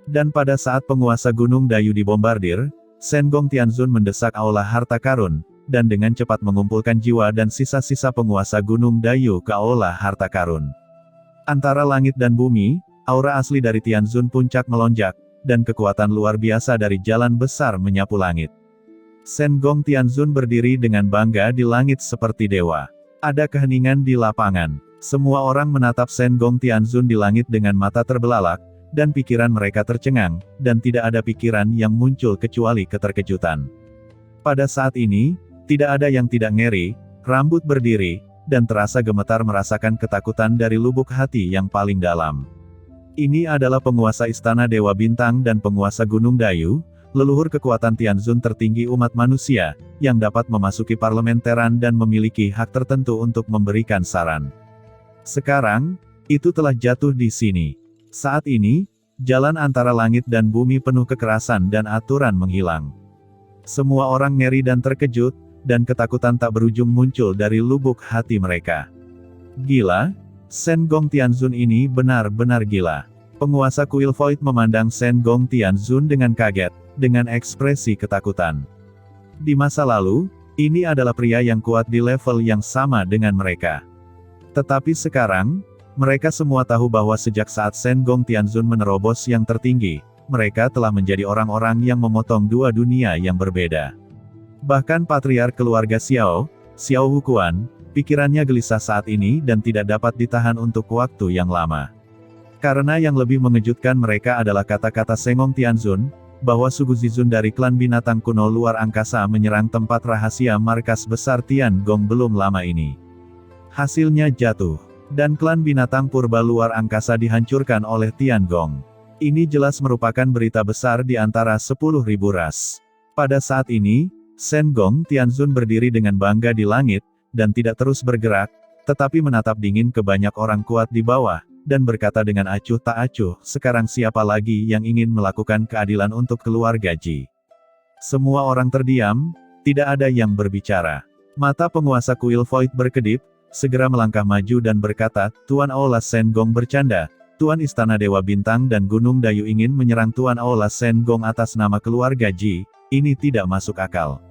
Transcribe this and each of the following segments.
Dan pada saat penguasa Gunung Dayu dibombardir, Senggong Tianzun mendesak aula harta karun, dan dengan cepat mengumpulkan jiwa dan sisa-sisa penguasa Gunung Dayu ke aula harta karun. Antara langit dan bumi, aura asli dari Tianzun puncak melonjak, dan kekuatan luar biasa dari jalan besar menyapu langit. Senggong Tianzun berdiri dengan bangga di langit seperti dewa. Ada keheningan di lapangan. Semua orang menatap Senggong Tianzun di langit dengan mata terbelalak, dan pikiran mereka tercengang, dan tidak ada pikiran yang muncul kecuali keterkejutan. Pada saat ini, tidak ada yang tidak ngeri, rambut berdiri, dan terasa gemetar merasakan ketakutan dari lubuk hati yang paling dalam. Ini adalah penguasa Istana Dewa Bintang dan penguasa Gunung Dayu, leluhur kekuatan Tianzun tertinggi umat manusia, yang dapat memasuki parlementaran dan memiliki hak tertentu untuk memberikan saran. Sekarang, itu telah jatuh di sini. Saat ini, jalan antara langit dan bumi penuh kekerasan dan aturan menghilang. Semua orang ngeri dan terkejut, dan ketakutan tak berujung muncul dari lubuk hati mereka. Gila? Senggong Tianzun ini benar-benar gila. Penguasa Kuil Void memandang Senggong Tianzun dengan kaget, dengan ekspresi ketakutan. Di masa lalu, ini adalah pria yang kuat di level yang sama dengan mereka. Tetapi sekarang, mereka semua tahu bahwa sejak saat Senggong Tianzun menerobos yang tertinggi, mereka telah menjadi orang-orang yang memotong dua dunia yang berbeda. Bahkan patriark keluarga Xiao, Xiao Hukuan, pikirannya gelisah saat ini dan tidak dapat ditahan untuk waktu yang lama. Karena yang lebih mengejutkan mereka adalah kata-kata Senggong Tianzun, bahwa suku Zizun dari klan binatang kuno luar angkasa menyerang tempat rahasia markas besar Tiangong belum lama ini. Hasilnya jatuh, dan klan binatang purba luar angkasa dihancurkan oleh Tiangong. Ini jelas merupakan berita besar di antara 10.000 ras. Pada saat ini, Senggong Tianzun berdiri dengan bangga di langit, dan tidak terus bergerak, tetapi menatap dingin ke banyak orang kuat di bawah, dan berkata dengan acuh tak acuh, sekarang siapa lagi yang ingin melakukan keadilan untuk keluarga Ji? Semua orang terdiam, tidak ada yang berbicara. Mata penguasa Kuil Void berkedip, segera melangkah maju dan berkata, Tuan Aula Senggong bercanda, Tuan Istana Dewa Bintang dan Gunung Dayu ingin menyerang Tuan Aula Senggong atas nama keluarga Ji, ini tidak masuk akal.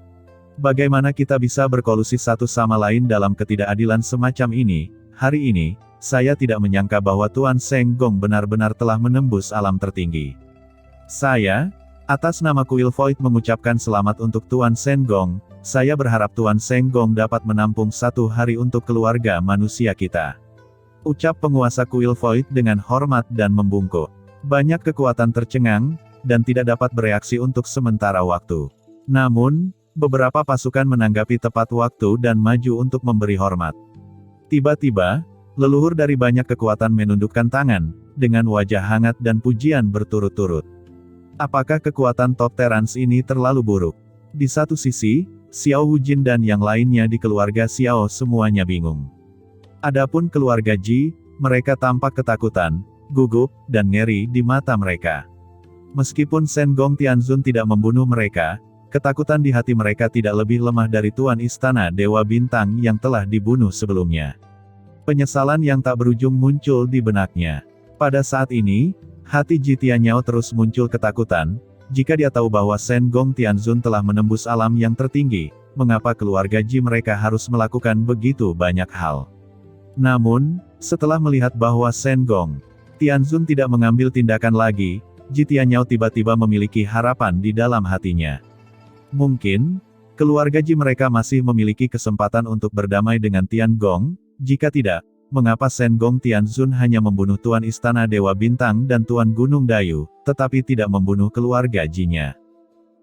Bagaimana kita bisa berkolusi satu sama lain dalam ketidakadilan semacam ini? Hari ini, saya tidak menyangka bahwa Tuan Senggong benar-benar telah menembus alam tertinggi. Saya, atas nama Kuil Void mengucapkan selamat untuk Tuan Senggong, saya berharap Tuan Senggong dapat menampung satu hari untuk keluarga manusia kita. Ucap penguasa Kuil Void dengan hormat dan membungkuk. Banyak kekuatan tercengang, dan tidak dapat bereaksi untuk sementara waktu. Namun, beberapa pasukan menanggapi tepat waktu dan maju untuk memberi hormat. Tiba-tiba, leluhur dari banyak kekuatan menundukkan tangan, dengan wajah hangat dan pujian berturut-turut. Apakah kekuatan Top Terrans ini terlalu buruk? Di satu sisi, Xiao Wujin dan yang lainnya di keluarga Xiao semuanya bingung. Adapun keluarga Ji, mereka tampak ketakutan, gugup, dan ngeri di mata mereka. Meskipun Senggong Tianzun tidak membunuh mereka, ketakutan di hati mereka tidak lebih lemah dari Tuan Istana Dewa Bintang yang telah dibunuh sebelumnya. Penyesalan yang tak berujung muncul di benaknya. Pada saat ini, hati Ji Tianyao terus muncul ketakutan, jika dia tahu bahwa Senggong Tianzun telah menembus alam yang tertinggi, mengapa keluarga Ji mereka harus melakukan begitu banyak hal. Namun, setelah melihat bahwa Senggong Tianzun tidak mengambil tindakan lagi, Ji Tianyao tiba-tiba memiliki harapan di dalam hatinya. Mungkin, keluarga Ji mereka masih memiliki kesempatan untuk berdamai dengan Tiangong, jika tidak, mengapa Senggong Tianzun hanya membunuh Tuan Istana Dewa Bintang dan Tuan Gunung Dayu, tetapi tidak membunuh keluarga Ji-nya.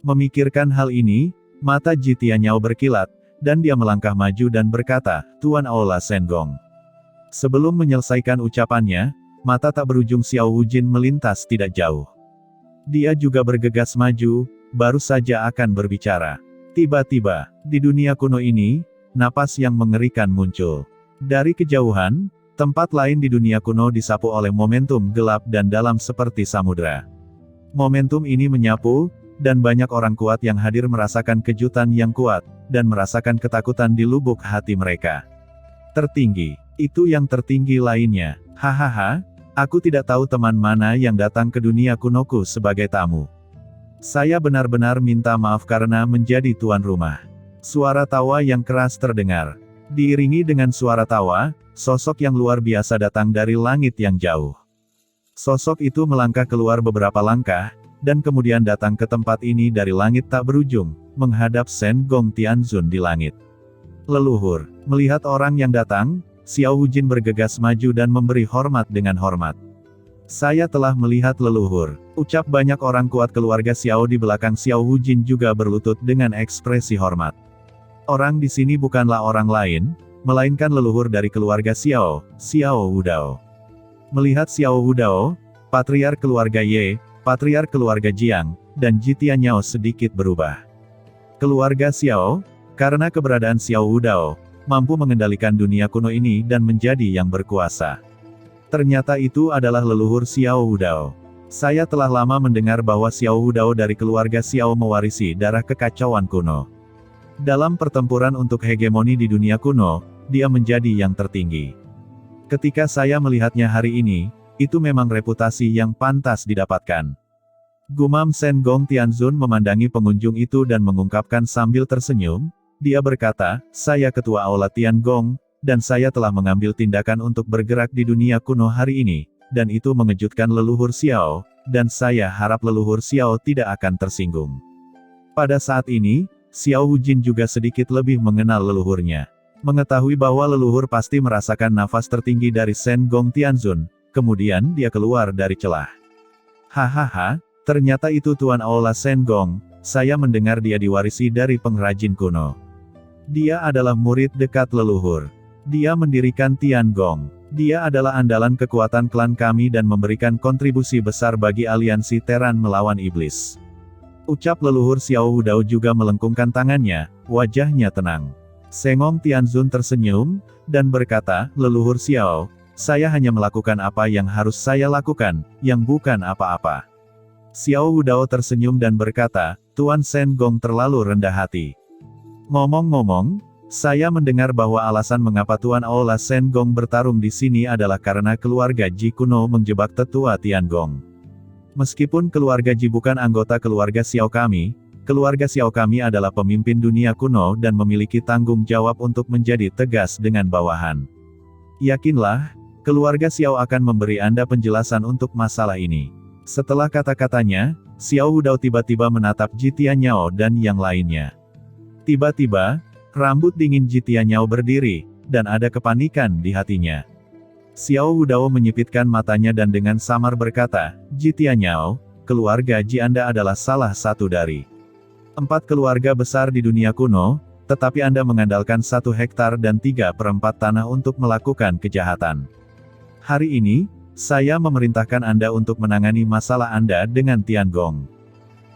Memikirkan hal ini, mata Ji Tianyao berkilat, dan dia melangkah maju dan berkata, Tuan Aula Senggong. Sebelum menyelesaikan ucapannya, mata tak berujung Xiao Wujin melintas tidak jauh. Dia juga bergegas maju, baru saja akan berbicara. Tiba-tiba, di dunia kuno ini, napas yang mengerikan muncul. Dari kejauhan, tempat lain di dunia kuno disapu oleh momentum gelap dan dalam seperti samudra. Momentum ini menyapu, dan banyak orang kuat yang hadir merasakan kejutan yang kuat, dan merasakan ketakutan di lubuk hati mereka. Tertinggi, itu yang tertinggi lainnya. Hahaha, Aku tidak tahu teman mana yang datang ke dunia kunoku sebagai tamu. Saya benar-benar minta maaf karena menjadi tuan rumah. Suara tawa yang keras terdengar. Diiringi dengan suara tawa, sosok yang luar biasa datang dari langit yang jauh. Sosok itu melangkah keluar beberapa langkah, dan kemudian datang ke tempat ini dari langit tak berujung, menghadap Shen Gong Tianzun di langit. Leluhur, melihat orang yang datang, Xiao Wujin bergegas maju dan memberi hormat dengan hormat. Saya telah melihat leluhur, ucap banyak orang kuat keluarga Xiao di belakang Xiao Wujin juga berlutut dengan ekspresi hormat. Orang di sini bukanlah orang lain, melainkan leluhur dari keluarga Xiao, Xiao Wudao. Melihat Xiao Wudao, patriar keluarga Ye, patriar keluarga Jiang, dan Jitianyao sedikit berubah. Keluarga Xiao, karena keberadaan Xiao Wudao, mampu mengendalikan dunia kuno ini dan menjadi yang berkuasa. Ternyata itu adalah leluhur Xiao Wudao. Saya telah lama mendengar bahwa Xiao Wudao dari keluarga Xiao mewarisi darah kekacauan kuno. Dalam pertempuran untuk hegemoni di dunia kuno, dia menjadi yang tertinggi. Ketika saya melihatnya hari ini, itu memang reputasi yang pantas didapatkan. Gumam Shen Gong Tianzun memandangi pengunjung itu dan mengungkapkan sambil tersenyum. Dia berkata, saya ketua Aula Tiangong, dan saya telah mengambil tindakan untuk bergerak di dunia kuno hari ini, dan itu mengejutkan leluhur Xiao, dan saya harap leluhur Xiao tidak akan tersinggung. Pada saat ini, Xiao Wujin juga sedikit lebih mengenal leluhurnya. Mengetahui bahwa leluhur pasti merasakan nafas tertinggi dari Shen Gong Tianzun, kemudian dia keluar dari celah. Hahaha, ternyata itu Tuan Aula Shen Gong, saya mendengar dia diwarisi dari pengrajin kuno. Dia adalah murid dekat leluhur. Dia mendirikan Tiangong. Dia adalah andalan kekuatan klan kami dan memberikan kontribusi besar bagi aliansi Teran melawan iblis. Ucap leluhur Xiao Wudao juga melengkungkan tangannya, wajahnya tenang. Sengong Tianzun tersenyum, dan berkata, leluhur Xiao, saya hanya melakukan apa yang harus saya lakukan, yang bukan apa-apa. Xiao Wudao tersenyum dan berkata, Tuan Shen Gong terlalu rendah hati. Ngomong-ngomong, saya mendengar bahwa alasan mengapa Tuan Aula Shen Gong bertarung di sini adalah karena keluarga Ji kuno menjebak tetua Tiangong. Meskipun keluarga Ji bukan anggota keluarga Xiao kami, keluarga Xiao kami adalah pemimpin dunia kuno dan memiliki tanggung jawab untuk menjadi tegas dengan bawahan. Yakinlah, keluarga Xiao akan memberi Anda penjelasan untuk masalah ini. Setelah kata-katanya, Xiao Wudao tiba-tiba menatap Jitianyao dan yang lainnya. Tiba-tiba, rambut dingin Jitianyao berdiri, dan ada kepanikan di hatinya. Xiao Wudao menyipitkan matanya dan dengan samar berkata, Jitianyao, keluarga Ji Anda adalah salah satu dari 4 keluarga besar di dunia kuno, tetapi Anda mengandalkan 1 hektar dan 3/4 tanah untuk melakukan kejahatan. Hari ini, saya memerintahkan Anda untuk menangani masalah Anda dengan Tiangong.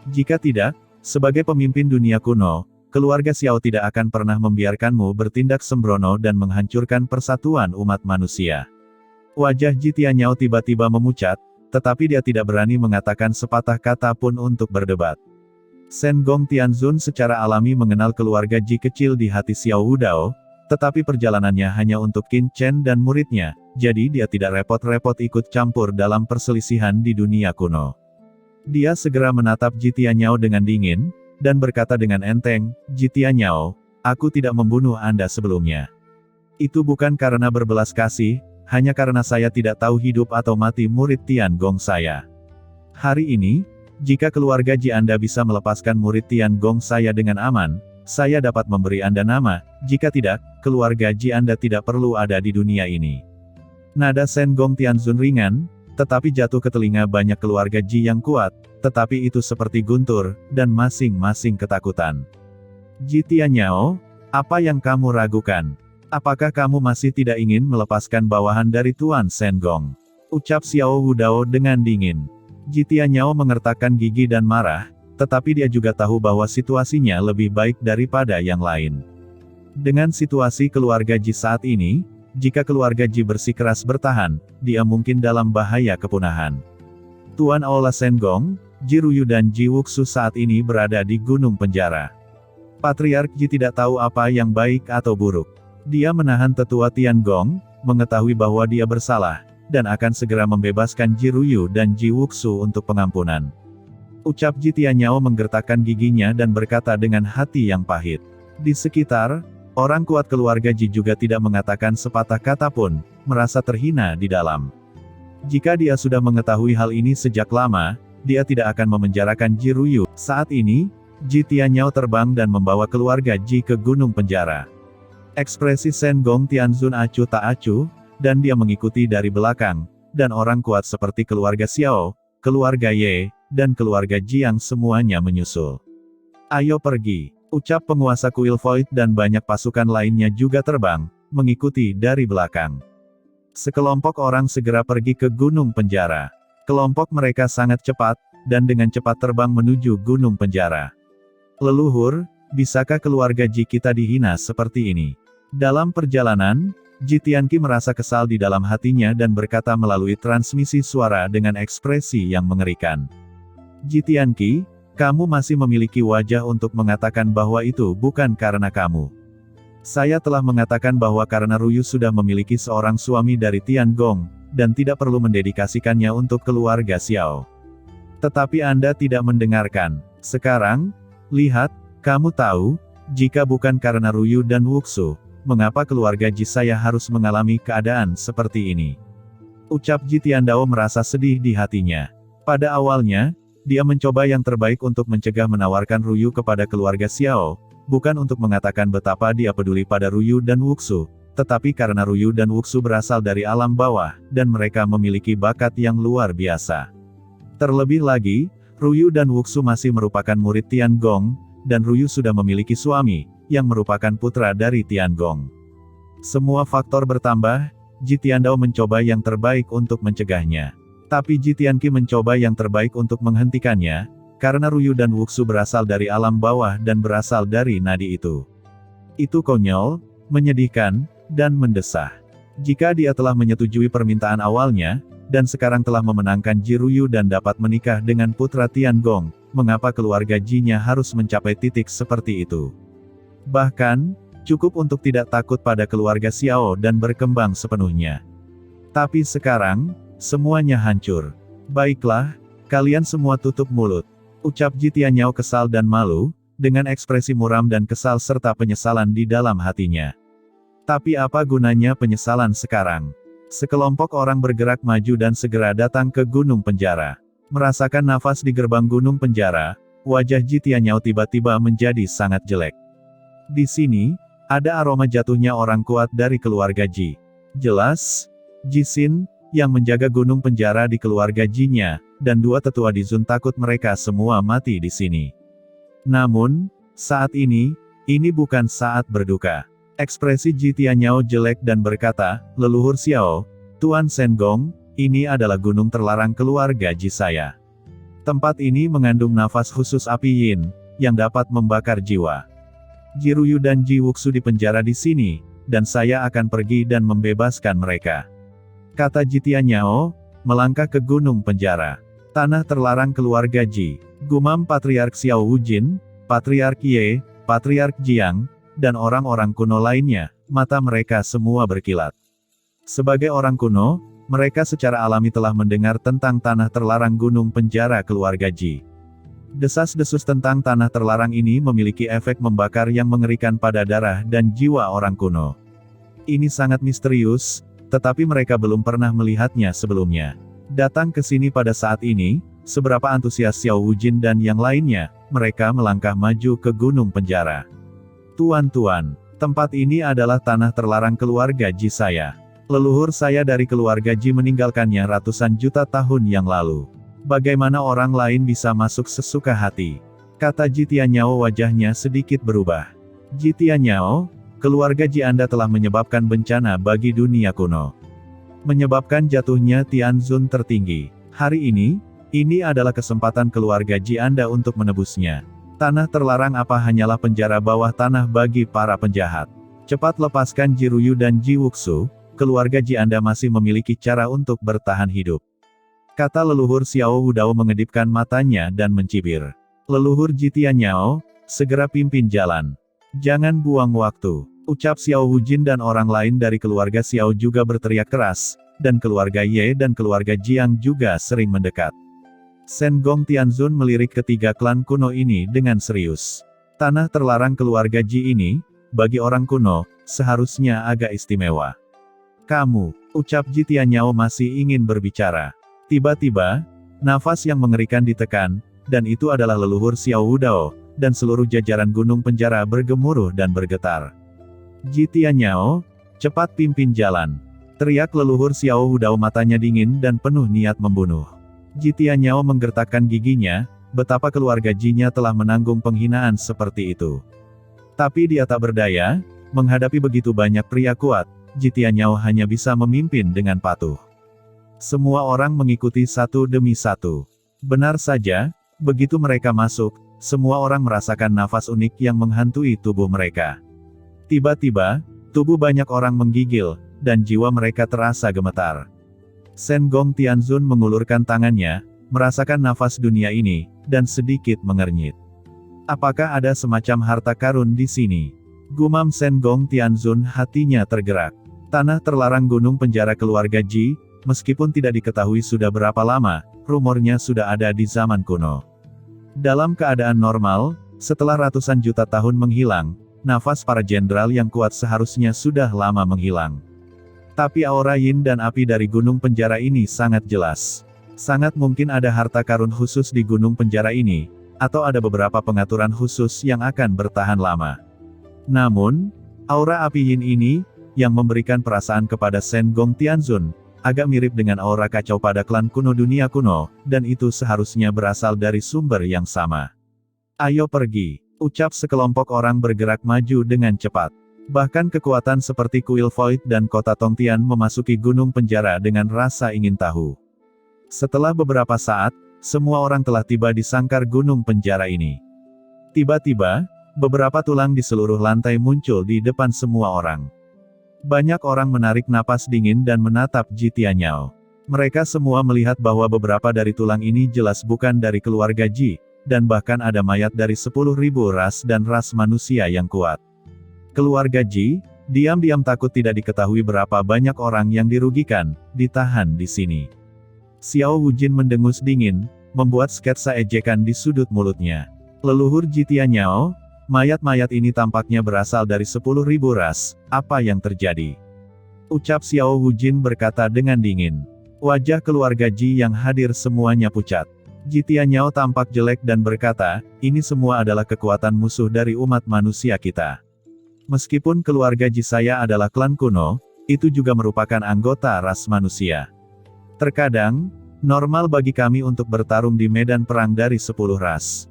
Jika tidak, sebagai pemimpin dunia kuno, keluarga Xiao tidak akan pernah membiarkanmu bertindak sembrono dan menghancurkan persatuan umat manusia. Wajah Jitianyao tiba-tiba memucat, tetapi dia tidak berani mengatakan sepatah kata pun untuk berdebat. Shen Gong Tianzun secara alami mengenal keluarga Ji kecil di hati Xiao Wudao, tetapi perjalanannya hanya untuk Qin Chen dan muridnya, jadi dia tidak repot-repot ikut campur dalam perselisihan di dunia kuno. Dia segera menatap Jitianyao dengan dingin, dan berkata dengan enteng, Jitianyao, aku tidak membunuh Anda sebelumnya. Itu bukan karena berbelas kasih, hanya karena saya tidak tahu hidup atau mati murid Tiangong saya. Hari ini, jika keluarga Ji Anda bisa melepaskan murid Tiangong saya dengan aman, saya dapat memberi Anda nama, jika tidak, keluarga Ji Anda tidak perlu ada di dunia ini. Nada Shen Gong Tianzun ringan, tetapi jatuh ke telinga banyak keluarga Ji yang kuat, tetapi itu seperti guntur, dan masing-masing ketakutan. Jitianyao, apa yang kamu ragukan? Apakah kamu masih tidak ingin melepaskan bawahan dari Tuan Shen Gong? Ucap Xiao Wudao dengan dingin. Jitianyao mengertakkan gigi dan marah, tetapi dia juga tahu bahwa situasinya lebih baik daripada yang lain. Dengan situasi keluarga Ji saat ini, jika keluarga Ji bersikeras bertahan, dia mungkin dalam bahaya kepunahan. Tuan Aula Shen Gong, Ji Ruyu dan Ji Wuxu saat ini berada di gunung penjara. Patriark Ji tidak tahu apa yang baik atau buruk. Dia menahan tetua Tiangong, mengetahui bahwa dia bersalah, dan akan segera membebaskan Ji Ruyu dan Ji Wuxu untuk pengampunan. Ucap Ji Tianyao menggertakkan giginya dan berkata dengan hati yang pahit. Di sekitar, orang kuat keluarga Ji juga tidak mengatakan sepatah kata pun, merasa terhina di dalam. Jika dia sudah mengetahui hal ini sejak lama, dia tidak akan memenjarakan Ji Ruyu. Saat ini, Ji Tianyao terbang dan membawa keluarga Ji ke gunung penjara. Ekspresi Shen Gong Tianzun acuh tak acuh, dan dia mengikuti dari belakang, dan orang kuat seperti keluarga Xiao, keluarga Ye, dan keluarga Jiang semuanya menyusul. Ayo pergi, ucap penguasa kuil Void dan banyak pasukan lainnya juga terbang, mengikuti dari belakang. Sekelompok orang segera pergi ke gunung penjara. Kelompok mereka sangat cepat, dan dengan cepat terbang menuju gunung penjara. Leluhur, bisakah keluarga Ji kita dihina seperti ini? Dalam perjalanan, Ji Tianqi merasa kesal di dalam hatinya dan berkata melalui transmisi suara dengan ekspresi yang mengerikan. Ji Tianqi, kamu masih memiliki wajah untuk mengatakan bahwa itu bukan karena kamu. Saya telah mengatakan bahwa karena Ruyu sudah memiliki seorang suami dari Tiangong, dan tidak perlu mendedikasikannya untuk keluarga Xiao. Tetapi Anda tidak mendengarkan. Sekarang, lihat, kamu tahu, jika bukan karena Ruyu dan Wuxu, mengapa keluarga Ji saya harus mengalami keadaan seperti ini? Ucap Ji Tiandao merasa sedih di hatinya. Pada awalnya, dia mencoba yang terbaik untuk mencegah menawarkan Ruyu kepada keluarga Xiao, bukan untuk mengatakan betapa dia peduli pada Ruyu dan Wuxu, tetapi karena Ruyu dan Wuxu berasal dari alam bawah, dan mereka memiliki bakat yang luar biasa. Terlebih lagi, Ruyu dan Wuxu masih merupakan murid Tiangong, dan Ruyu sudah memiliki suami, yang merupakan putra dari Tiangong. Semua faktor bertambah, Ji Tiandao mencoba yang terbaik untuk mencegahnya. Tapi Ji Tianqi mencoba yang terbaik untuk menghentikannya, karena Ruyu dan Wuxu berasal dari alam bawah dan berasal dari nadi itu. Itu konyol, menyedihkan, dan mendesah. Jika dia telah menyetujui permintaan awalnya, dan sekarang telah memenangkan Ji Ruyu dan dapat menikah dengan putra Tiangong, mengapa keluarga Ji-nya harus mencapai titik seperti itu? Bahkan, cukup untuk tidak takut pada keluarga Xiao dan berkembang sepenuhnya. Tapi sekarang, semuanya hancur. Baiklah, kalian semua tutup mulut. Ucap Ji Tianyao kesal dan malu, dengan ekspresi muram dan kesal serta penyesalan di dalam hatinya. Tapi apa gunanya penyesalan sekarang? Sekelompok orang bergerak maju dan segera datang ke gunung penjara. Merasakan nafas di gerbang gunung penjara, wajah Ji Tianyao tiba-tiba menjadi sangat jelek. Di sini, ada aroma jatuhnya orang kuat dari keluarga Ji. Jelas, Ji Xin, yang menjaga gunung penjara di keluarga Ji-nya, dan dua tetua di Zun takut mereka semua mati di sini. Namun, saat ini bukan saat berduka. Ekspresi Ji Tianyao jelek dan berkata, leluhur Xiao, Tuan Shen Gong, ini adalah gunung terlarang keluarga Ji saya. Tempat ini mengandung nafas khusus api yin, yang dapat membakar jiwa. Ji Ruyu dan Ji Wuxu dipenjara di sini, dan saya akan pergi dan membebaskan mereka. Kata Ji Tianyao, melangkah ke gunung penjara. Tanah terlarang keluarga Ji. Gumam Patriark Xiao Wujin, Patriark Ye, Patriark Jiang, dan orang-orang kuno lainnya, mata mereka semua berkilat. Sebagai orang kuno, mereka secara alami telah mendengar tentang tanah terlarang gunung penjara keluarga Ji. Desas-desus tentang tanah terlarang ini memiliki efek membakar yang mengerikan pada darah dan jiwa orang kuno. Ini sangat misterius, tetapi mereka belum pernah melihatnya sebelumnya. Datang ke sini pada saat ini, seberapa antusias Xiao Wujin dan yang lainnya, mereka melangkah maju ke gunung penjara. Tuan-tuan, tempat ini adalah tanah terlarang keluarga Ji saya. Leluhur saya dari keluarga Ji meninggalkannya ratusan juta tahun yang lalu. Bagaimana orang lain bisa masuk sesuka hati? Kata Ji Tianyao wajahnya sedikit berubah. Ji Tianyao, keluarga Ji Anda telah menyebabkan bencana bagi dunia kuno. Menyebabkan jatuhnya Tianzun tertinggi. Hari ini adalah kesempatan keluarga Ji Anda untuk menebusnya. Tanah terlarang apa hanyalah penjara bawah tanah bagi para penjahat. Cepat lepaskan Ji Ruyu dan Ji Wuxu, keluarga Ji Anda masih memiliki cara untuk bertahan hidup. Kata leluhur Xiao Wudao mengedipkan matanya dan mencibir. Leluhur Ji Tianyao, segera pimpin jalan. Jangan buang waktu. Ucap Xiao Wujin dan orang lain dari keluarga Xiao juga berteriak keras, dan keluarga Ye dan keluarga Jiang juga sering mendekat. Shen Gong Tianzun melirik ketiga klan kuno ini dengan serius. Tanah terlarang keluarga Ji ini, bagi orang kuno, seharusnya agak istimewa. Kamu, ucap Ji Tianyao masih ingin berbicara. Tiba-tiba, nafas yang mengerikan ditekan, dan itu adalah leluhur Xiao Wudao, dan seluruh jajaran gunung penjara bergemuruh dan bergetar. Ji Tianyao, cepat pimpin jalan. Teriak leluhur Xiao Wudao, matanya dingin dan penuh niat membunuh. Ji Tianyao menggertakkan giginya, betapa keluarga Ji-nya telah menanggung penghinaan seperti itu. Tapi dia tak berdaya, menghadapi begitu banyak pria kuat, Ji Tianyao hanya bisa memimpin dengan patuh. Semua orang mengikuti satu demi satu. Benar saja, begitu mereka masuk, semua orang merasakan nafas unik yang menghantui tubuh mereka. Tiba-tiba, tubuh banyak orang menggigil, dan jiwa mereka terasa gemetar. Shen Gong Tianzun mengulurkan tangannya, merasakan nafas dunia ini, dan sedikit mengernyit. Apakah ada semacam harta karun di sini? Gumam Shen Gong Tianzun, hatinya tergerak. Tanah terlarang gunung penjara keluarga Ji, meskipun tidak diketahui sudah berapa lama, rumornya sudah ada di zaman kuno. Dalam keadaan normal, setelah ratusan juta tahun menghilang, nafas para jenderal yang kuat seharusnya sudah lama menghilang. Tapi aura yin dan api dari gunung penjara ini sangat jelas. Sangat mungkin ada harta karun khusus di gunung penjara ini, atau ada beberapa pengaturan khusus yang akan bertahan lama. Namun, aura api yin ini, yang memberikan perasaan kepada Shen Gong Tianzun, agak mirip dengan aura kacau pada klan kuno dunia kuno, dan itu seharusnya berasal dari sumber yang sama. Ayo pergi, ucap sekelompok orang bergerak maju dengan cepat. Bahkan kekuatan seperti kuil Void dan kota Tongtian memasuki gunung penjara dengan rasa ingin tahu. Setelah beberapa saat, semua orang telah tiba di sangkar gunung penjara ini. Tiba-tiba, beberapa tulang di seluruh lantai muncul di depan semua orang. Banyak orang menarik napas dingin dan menatap Ji Tianyao. Mereka semua melihat bahwa beberapa dari tulang ini jelas bukan dari keluarga Ji, dan bahkan ada mayat dari 10.000 ras dan ras manusia yang kuat. Keluarga Ji, diam-diam takut tidak diketahui berapa banyak orang yang dirugikan, ditahan di sini. Xiao Wujin mendengus dingin, membuat sketsa ejekan di sudut mulutnya. Leluhur Ji Tianyao, mayat-mayat ini tampaknya berasal dari 10.000 ras, apa yang terjadi? Ucap Xiao Wujin berkata dengan dingin. Wajah keluarga Ji yang hadir semuanya pucat. Ji Tianyao tampak jelek dan berkata, ini semua adalah kekuatan musuh dari umat manusia kita. Meskipun keluarga Ji saya adalah klan kuno, itu juga merupakan anggota ras manusia. Terkadang, normal bagi kami untuk bertarung di medan perang dari 10 ras.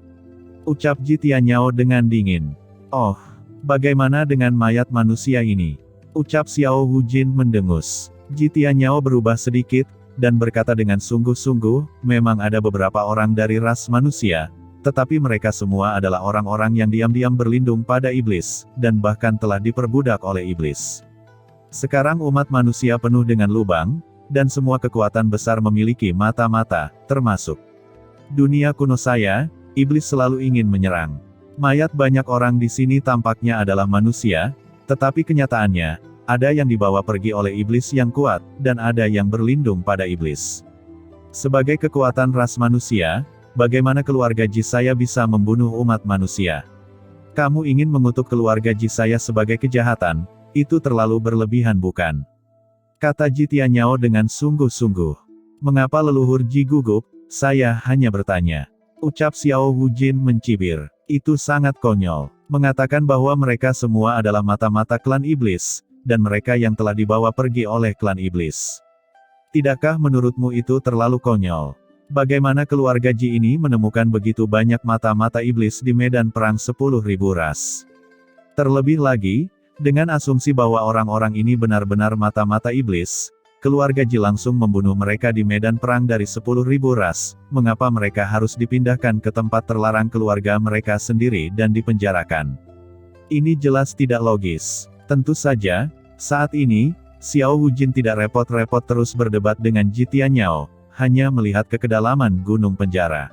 Ucap Ji Tianyao dengan dingin. Oh, bagaimana dengan mayat manusia ini? Ucap Xiao Wujin mendengus. Ji Tianyao berubah sedikit, dan berkata dengan sungguh-sungguh, memang ada beberapa orang dari ras manusia, tetapi mereka semua adalah orang-orang yang diam-diam berlindung pada iblis, dan bahkan telah diperbudak oleh iblis. Sekarang umat manusia penuh dengan lubang, dan semua kekuatan besar memiliki mata-mata, termasuk dunia kuno saya, iblis selalu ingin menyerang. Mayat banyak orang di sini tampaknya adalah manusia, tetapi kenyataannya, ada yang dibawa pergi oleh iblis yang kuat, dan ada yang berlindung pada iblis. Sebagai kekuatan ras manusia, bagaimana keluarga Ji saya bisa membunuh umat manusia? Kamu ingin mengutuk keluarga Ji saya sebagai kejahatan, itu terlalu berlebihan bukan? Kata Ji Tianyao dengan sungguh-sungguh. Mengapa leluhur Ji gugup? Saya hanya bertanya. Ucap Xiao Wujin mencibir. Itu sangat konyol. Mengatakan bahwa mereka semua adalah mata-mata klan iblis, dan mereka yang telah dibawa pergi oleh klan iblis. Tidakkah menurutmu itu terlalu konyol? Bagaimana keluarga Ji ini menemukan begitu banyak mata-mata iblis di medan perang 10.000 ras? Terlebih lagi, dengan asumsi bahwa orang-orang ini benar-benar mata-mata iblis, keluarga Ji langsung membunuh mereka di medan perang dari 10.000 ras, mengapa mereka harus dipindahkan ke tempat terlarang keluarga mereka sendiri dan dipenjarakan? Ini jelas tidak logis. Tentu saja, saat ini, Xiao Wujin tidak repot-repot terus berdebat dengan Ji Tianyao, hanya melihat ke kedalaman gunung penjara.